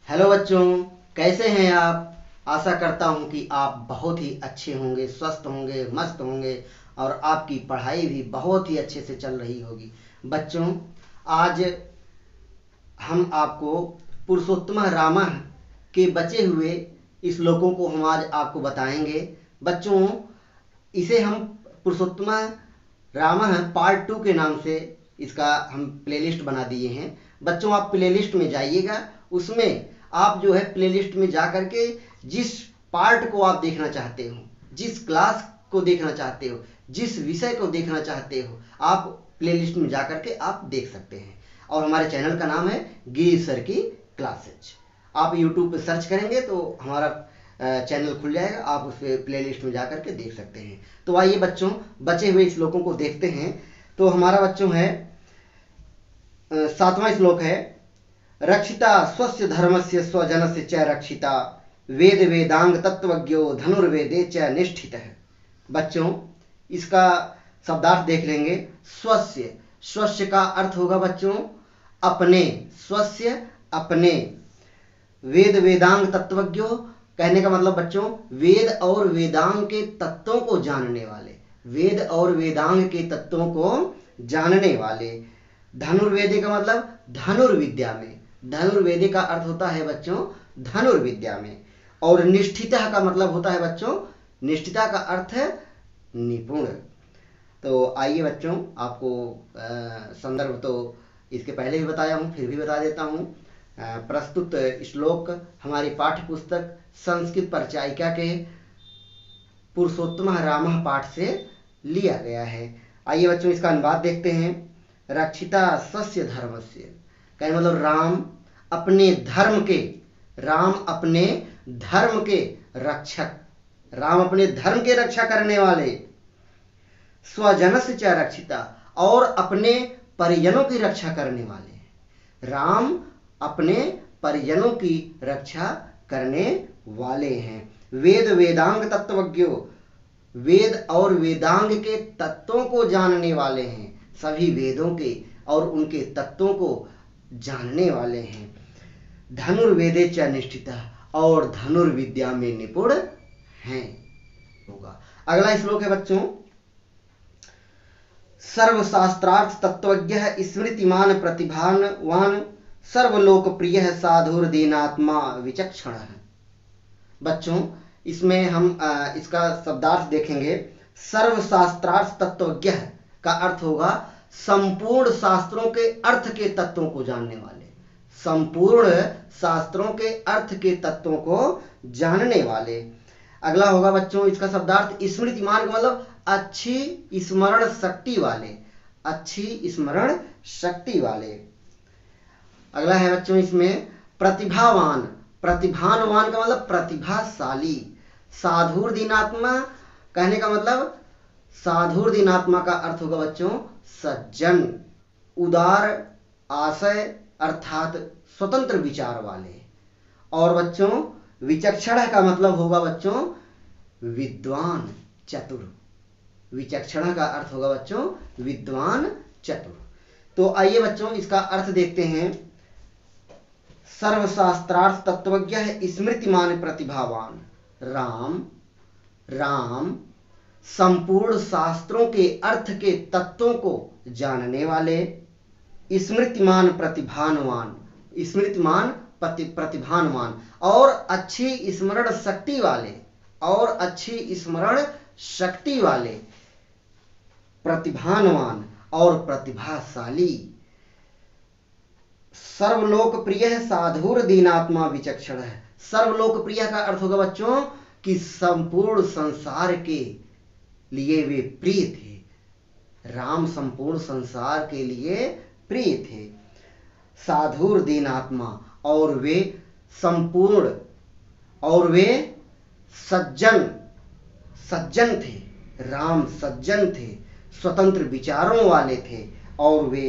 Hello बच्चों, कैसे हैं आप। आशा करता हूं कि आप बहुत ही अच्छे होंगे, स्वस्थ होंगे, मस्त होंगे और आपकी पढ़ाई भी बहुत ही अच्छे से चल रही होगी। बच्चों, आज हम आपको पुरुषोत्तम रामा के बचे हुए श्लोकों को हम आज आपको बताएंगे। बच्चों, इसे हम पुरुषोत्तम रामा पार्ट 2 के नाम से इसका हम प्लेलिस्ट बना दिए हैं। बच्चों, आप प्लेलिस्ट में जाइएगा, उसमें आप जो है प्लेलिस्ट में जा करके जिस पार्ट को आप देखना चाहते हो, जिस क्लास को देखना चाहते हो, जिस विषय को देखना चाहते हो, आप प्लेलिस्ट में जा करके आप देख सकते हैं। और हमारे चैनल का नाम है गिरीश सर की क्लासेज। आप यूट्यूब पे सर्च करेंगे तो हमारा चैनल खुल जाएगा, आप उस प्लेलिस्ट में जा करके देख सकते हैं। तो आइए बच्चों, बचे हुए श्लोकों को देखते हैं। तो हमारा बच्चों है 7वां श्लोक है, रक्षिता स्वस्य धर्मस्य स्वजनस्य च रक्षिता वेद वेदांग तत्वज्ञो धनुर्वेदे च निष्ठितः। बच्चों, इसका शब्दार्थ देख लेंगे। स्वस्य, स्वस्य का अर्थ होगा बच्चों अपने, स्वस्य अपने। वेद वेदांग तत्वज्ञो कहने का मतलब बच्चों वेद और वेदांग के तत्वों को जानने वाले, वेद और वेदांग के तत्वों को जानने वाले। धनुर्वेदे का मतलब धनुर्विद्या में, धनुर्वेदे का अर्थ होता है बच्चों धनुर्विद्या में। और निष्ठिता का मतलब होता है बच्चों, निष्ठिता का अर्थ है निपुण। तो आइए बच्चों, आपको संदर्भ तो इसके पहले भी बताया हूँ, फिर भी बता देता हूँ। प्रस्तुत श्लोक हमारी पाठ्य पुस्तक संस्कृत परिचायिका के पुरुषोत्तम रामा पाठ से लिया गया है। आइए बच्चों, इसका अनुवाद देखते हैं। रक्षिता स्वस्य धर्मस्य कहने मतलब राम अपने धर्म के, राम अपने धर्म के रक्षक, राम अपने धर्म के रक्षा करने वाले। स्वजनस्य च रक्षिता और अपने परिजनों की रक्षा करने वाले। राम अपने परिजनों की रक्षा करने वाले हैं। वेद वेदांग तत्वज्ञो, वेद और वेदांग के तत्वों को जानने वाले हैं, सभी वेदों के और उनके तत्वों को जानने वाले हैं। धनुर्वेदे च निष्ठितः और धनुर्विद्या में निपुण हैं होगा। अगला श्लोक है बच्चों, सर्वशास्त्रार्थ तत्वज्ञ स्मृतिमान प्रतिभावान सर्वलोकप्रिय साधुर्दीनात्मा विचक्षण। बच्चों, इसमें हम इसका शब्दार्थ देखेंगे। सर्वशास्त्रार्थ तत्वज्ञ का अर्थ होगा संपूर्ण शास्त्रों के अर्थ के तत्वों को जानने वाले, संपूर्ण शास्त्रों के अर्थ के तत्वों को जानने वाले। अगला होगा बच्चों इसका शब्दार्थ स्मृतिमान का मतलब अच्छी स्मरण शक्ति वाले, अच्छी स्मरण शक्ति वाले। अगला है बच्चों इसमें प्रतिभावान, प्रतिभावान का मतलब प्रतिभाशाली। साधुर्दीनात्मा कहने का मतलब, साधुर्दीनात्मा का अर्थ होगा बच्चों सज्जन, उदार आशय अर्थात स्वतंत्र विचार वाले। और बच्चों विचक्षण का मतलब होगा बच्चों विद्वान चतुर, विचक्षण का अर्थ होगा बच्चों विद्वान चतुर। तो आइए बच्चों इसका अर्थ देखते हैं। सर्वशास्त्रार्थ तत्वज्ञ स्मृतिमान प्रतिभावान। राम, राम संपूर्ण शास्त्रों के अर्थ के तत्वों को जानने वाले। स्मृतिमान प्रतिभावान, स्मृतिमान प्रतिभावान और अच्छी स्मरण शक्ति वाले, और अच्छी स्मरण शक्ति वाले। प्रतिभावान और प्रतिभाशाली। सर्वलोकप्रिय साधुर्दीनात्मा विचक्षण है। सर्वलोकप्रिय का अर्थ होगा बच्चों कि संपूर्ण संसार के लिए वे प्रिय थे। राम संपूर्ण संसार के लिए प्रिय थे। साधुर्दीनात्मा और वे संपूर्ण, और वे सज्जन, सज्जन थे। राम सज्जन थे, स्वतंत्र विचारों वाले थे और वे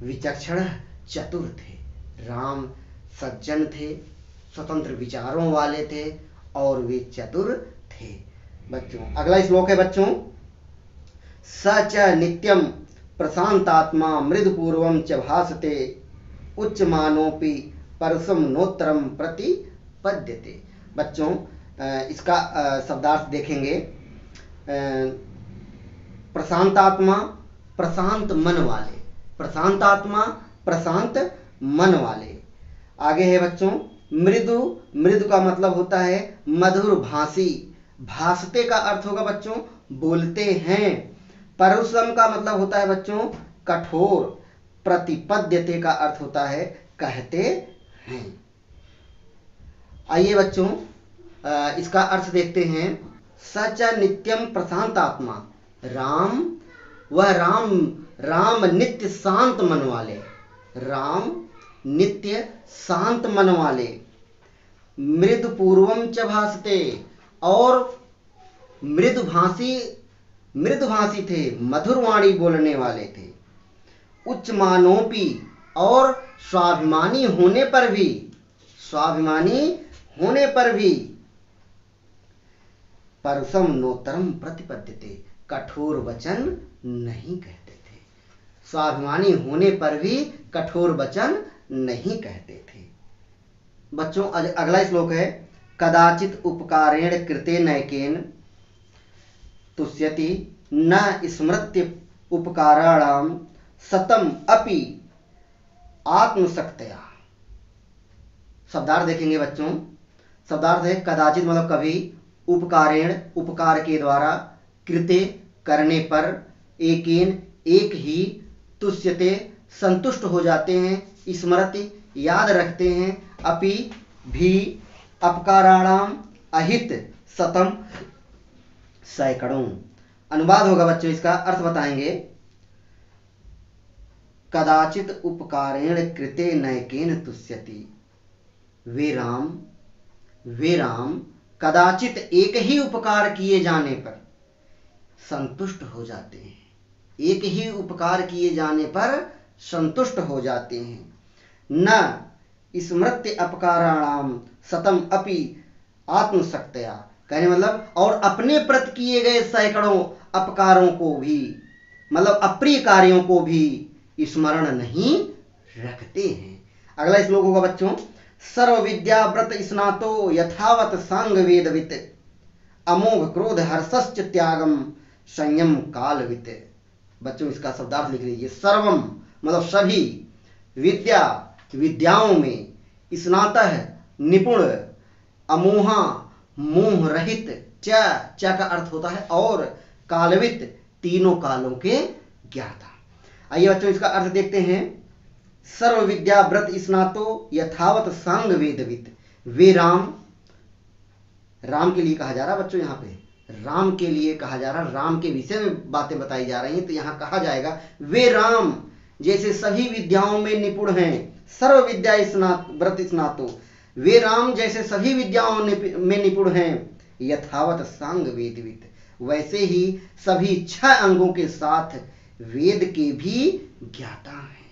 विचक्षण चतुर थे। राम सज्जन थे, स्वतंत्र विचारों वाले थे और वे चतुर थे। बच्चों अगला श्लोक है बच्चों, स च नित्यम प्रशांतात्मा मृदपूर्वम च भासते उच्चमानोपि परसम नोत्तरम प्रतिपद्यते। बच्चों इसका शब्दार्थ देखेंगे। प्रशांतात्मा प्रशांत मन वाले, प्रशांतात्मा प्रशांत मन वाले। आगे है बच्चों मृदु, मृदु का मतलब होता है मधुर भाषी, भाषते का अर्थ होगा बच्चों बोलते हैं। परुषम का मतलब होता है बच्चों कठोर, प्रतिपद्यते का अर्थ होता है कहते हैं। आइए बच्चों इसका अर्थ देखते हैं। सच नित्यम प्रशांतात्मा, राम वह राम नित्य शांत मन वाले, राम नित्य शांत मन वाले। मृदु पूर्वम च भाषते, और मृदुभाषी थे, मधुर वाणी बोलने वाले थे। उच्च मानोपी, और स्वाभिमानी होने पर भी परसम नोत्तरम प्रतिपद्यते, कठोर वचन नहीं कहते थे। स्वाभिमानी होने पर भी कठोर वचन नहीं कहते थे। बच्चों अगला श्लोक है कदाचित उपकारेण कृते नैकेन तुष्यति न स्मृत्य उपकाराणाम सतम अपि आत्मशक्तया। शब्दार्थ देखेंगे बच्चों। शब्दार्थ है कदाचित मतलब कभी, उपकारेण उपकार के द्वारा, कृते करने पर, एकेन एक ही, तुष्यते संतुष्ट हो जाते हैं, स्मृति याद रखते हैं, अपि भी, अपकाराणाम अहित, शतम सैकड़ों। अनुवाद होगा बच्चों, इसका अर्थ बताएंगे। कदाचित उपकारेण कृते नैकेन तुष्यति, वे राम कदाचित एक ही उपकार किए जाने पर संतुष्ट हो जाते हैं, एक ही उपकार किए जाने पर संतुष्ट हो जाते हैं। न स्मृत्य अपकाराणाम सतम अपि आत्मशक्तया, कहने मतलब और अपने प्रति किए गए सैकड़ों अपकारों को भी, मतलब अप्रिय कार्यों को भी स्मरण नहीं रखते हैं। अगला श्लोक होगा बच्चों सर्व विद्या व्रत स्नातो यथावत सांग वेदवित, अमोघ क्रोध हर्षश्च त्यागम संयम कालवित। बच्चों इसका शब्दार्थ लिख लीजिए। सर्वम मतलब सभी, विद्या विद्याओं में, स्नातः निपुण, अमोहा मोह रहित, च का अर्थ होता है और, कालवित तीनों कालों के ज्ञाता। आइए बच्चों इसका अर्थ देखते हैं। सर्व विद्या व्रत स्नातो यथावत सांग वेदवित, वे राम के लिए कहा जा रहा है बच्चों, यहाँ पे राम के लिए कहा जा रहा है, राम के विषय में बातें बताई जा रही हैं। तो यहाँ कहा जाएगा वे राम जैसे सभी विद्याओं में निपुण हैं, सर्व विद्या व्रत स्नातो, वे राम जैसे सभी विद्याओं में निपुण हैं, यथावत सांग वेदवित वैसे ही सभी 6 अंगों के साथ वेद के भी ज्ञाता हैं।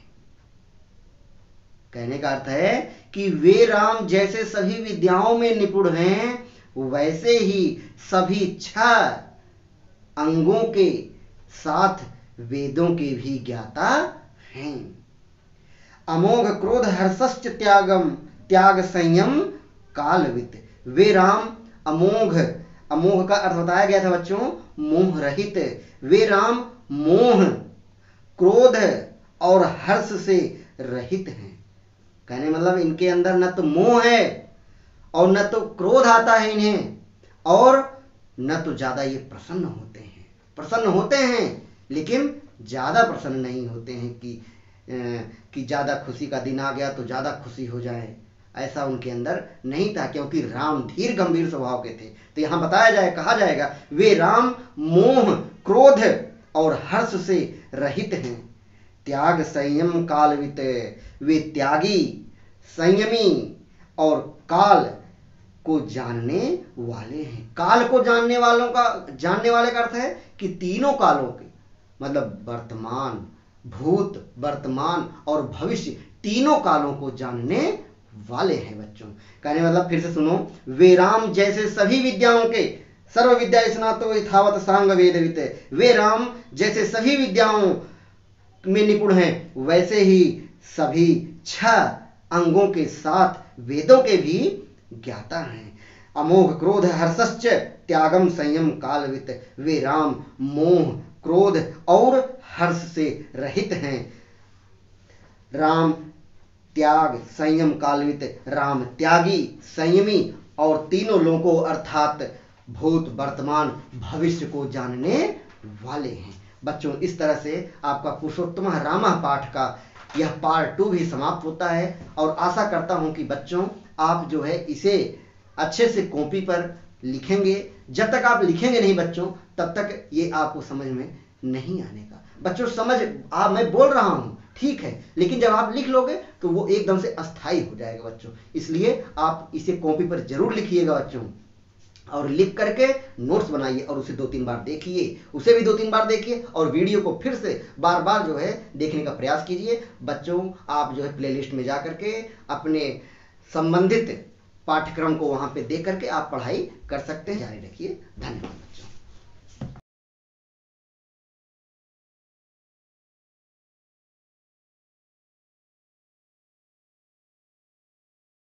कहने का अर्थ है कि वे राम जैसे सभी विद्याओं में निपुण हैं, वैसे ही सभी 6 अंगों के साथ वेदों के भी ज्ञाता हैं। अमोघ क्रोध हर्षश्च त्याग संयम कालवित, वे राम अमोघ, अमोघ का अर्थ बताया गया था बच्चों मोह रहित, वे राम मोह, क्रोध और हर्ष से रहित हैं। कहने मतलब इनके अंदर न तो मोह है और न तो क्रोध आता है इन्हें, और न तो ज्यादा ये प्रसन्न होते हैं लेकिन ज्यादा प्रसन्न नहीं होते हैं कि ज्यादा खुशी का दिन आ गया तो ज्यादा खुशी हो जाए, ऐसा उनके अंदर नहीं था, क्योंकि राम धीर गंभीर स्वभाव के थे। तो यहाँ कहा जाएगा वे राम मोह, क्रोध और हर्ष से रहित हैं। त्याग संयम कालवित, वे त्यागी, संयमी और काल को जानने वाले हैं। काल को जानने वाले का अर्थ है कि तीनों कालों के, मतलब वर्तमान, भूत, वर्तमान और भविष्य, तीनों कालों को जानने वाले हैं बच्चों। कहने मतलब फिर से सुनो, वे राम जैसे सभी विद्याओं के, सर्व विद्या स्नातो यथावत सांग वेदवित, वे राम जैसे सभी विद्याओं में निपुण हैं, वैसे ही सभी 6 अंगों के साथ वेदों के भी ज्ञाता हैं। अमोघ क्रोध हर्षश्च त्यागम संयम कालवित, वे राम मोह क्रोध और हर्ष से रहित हैं। राम त्याग संयम कालवित, राम त्यागी संयमी और तीनों लोगों अर्थात भूत वर्तमान भविष्य को जानने वाले हैं। बच्चों, इस तरह से आपका पुरुषोत्तम रामः पाठ का यह पार्ट 2 भी समाप्त होता है और आशा करता हूं कि बच्चों आप जो है इसे अच्छे से कॉपी पर लिखेंगे। जब तक आप लिखेंगे नहीं बच्चों तब तक ये आपको समझ में नहीं आने का। बच्चों मैं बोल रहा हूं ठीक है, लेकिन जब आप लिख लोगे तो वो एकदम से अस्थायी हो जाएगा बच्चों। इसलिए आप इसे कॉपी पर जरूर लिखिएगा बच्चों, और लिख करके नोट्स बनाइए और उसे 2-3 बार देखिए, उसे भी 2-3 बार देखिए और वीडियो को फिर से बार बार जो है देखने का प्रयास कीजिए। बच्चों आप जो है प्लेलिस्ट में जा करके अपने संबंधित पाठ्यक्रम को वहां पे देख करके आप पढ़ाई कर सकते हैं। जारी रखिए। धन्यवाद।